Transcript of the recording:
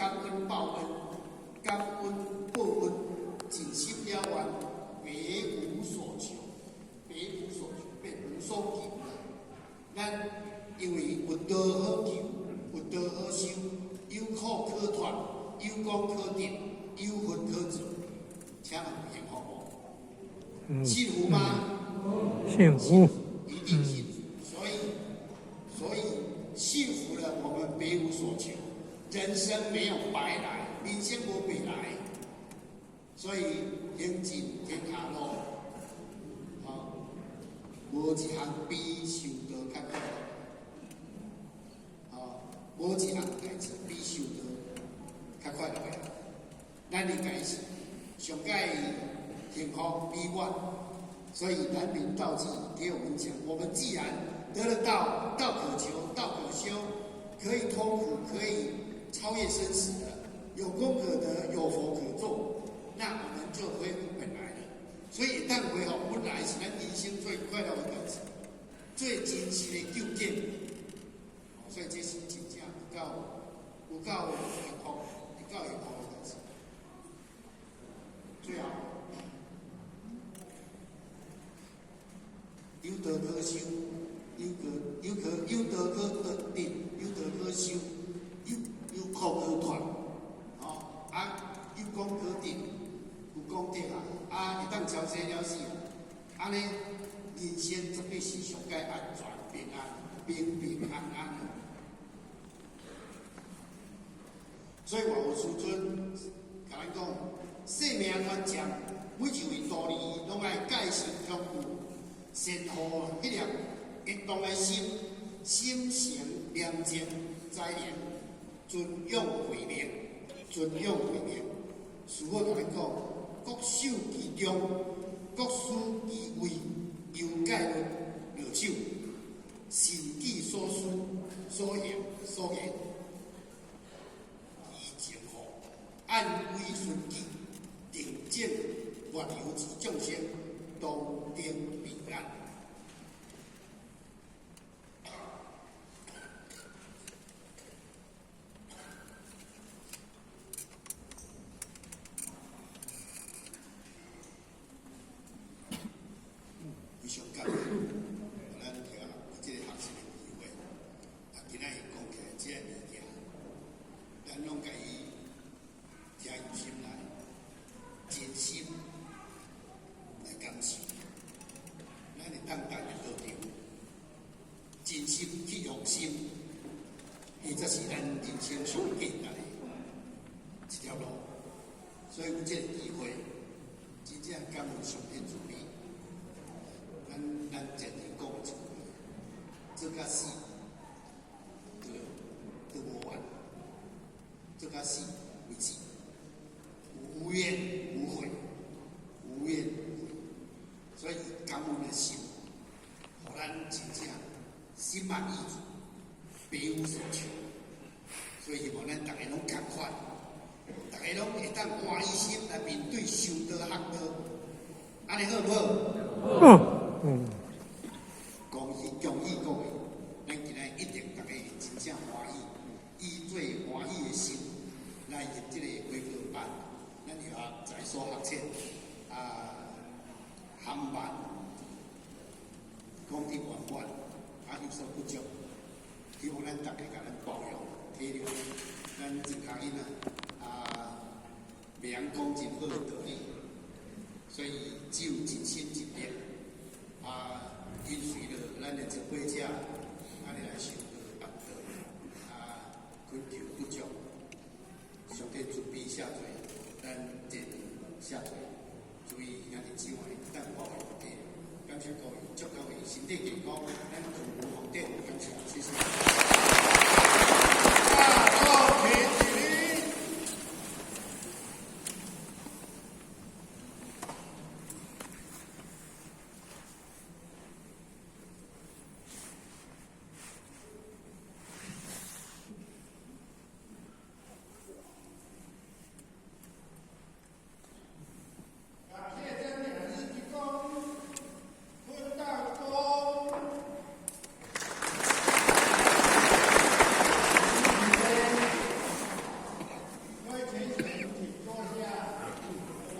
感恩报恩，感恩报恩，尽心了愿，别无所求，别无所求，别无所求。咱因为有道好求，有道好修，有苦可脱，有功可得，有分可做，请问幸福无？幸福吗？幸福，一定幸福。所以幸福了，我们别无所求。人生没有白来，人生无白来，所以行进天下路，无一项比受道较快乐，无一项代志比受道较快乐的。咱应该是上盖幸福美满，所以南明道济给我们讲，我们既然得了道，道可求，道可修，可以脱苦，可以超越生死的，有功可得，有佛可做，那我们就恢复本来了。所以，当恢复本来是咱人生最快乐的代志，最真实的救赎。所以这是真正有够幸福，有够幸福的代志。最后，有道可修，有道可得，有道可修，有苦可脱，有功可得，有功德会当超生了死，安尼人生绝对是上界安全、平安、平平安安的。所以有师尊甲咱讲，生命原则，每一位道理拢爱介绍相互，善护迄粒激动的心，心诚良善，再言尊用慧命，尊用慧命。师父甲咱讲，各守其中，各司其位，有戒律落手，慎记所思、所言、所言。按规顺纪，定正源流之众生，同定平安。非常感恩，咱有这个学习的机会，今仔日讲起来这个物件，咱拢甲伊。听入心来，真心来感受，咱会当家己道场，真心去用心，伊才是咱人生上简单的一条路。所以有这个机会，真正感恩上天主庇，咱前头讲一句，做甲死，都无完，做甲死为止。无怨无悔，无怨无悔，所以感恩的心，互咱真正心满意足，别无所求。所以希望咱大家拢共款，大家拢会当欢喜心来面对修道学道，安尼好不好？恭喜各位，咱今日一定大家真正欢喜，以最欢喜的心来入这个回课班。咱又在所学切，含慢，讲得圆满，有所不足，希望咱大家甲咱包容体谅，咱一家囡袂晓讲真好的道理，所以只有尽心尽力，允许了咱的前辈者，安尼来修道学道，恳求不足，上天主庇下罪。咱这下垂，注意咱的智慧，咱保佑大家。感谢各位，祝各位身体健康，咱共同福德，感谢，谢谢。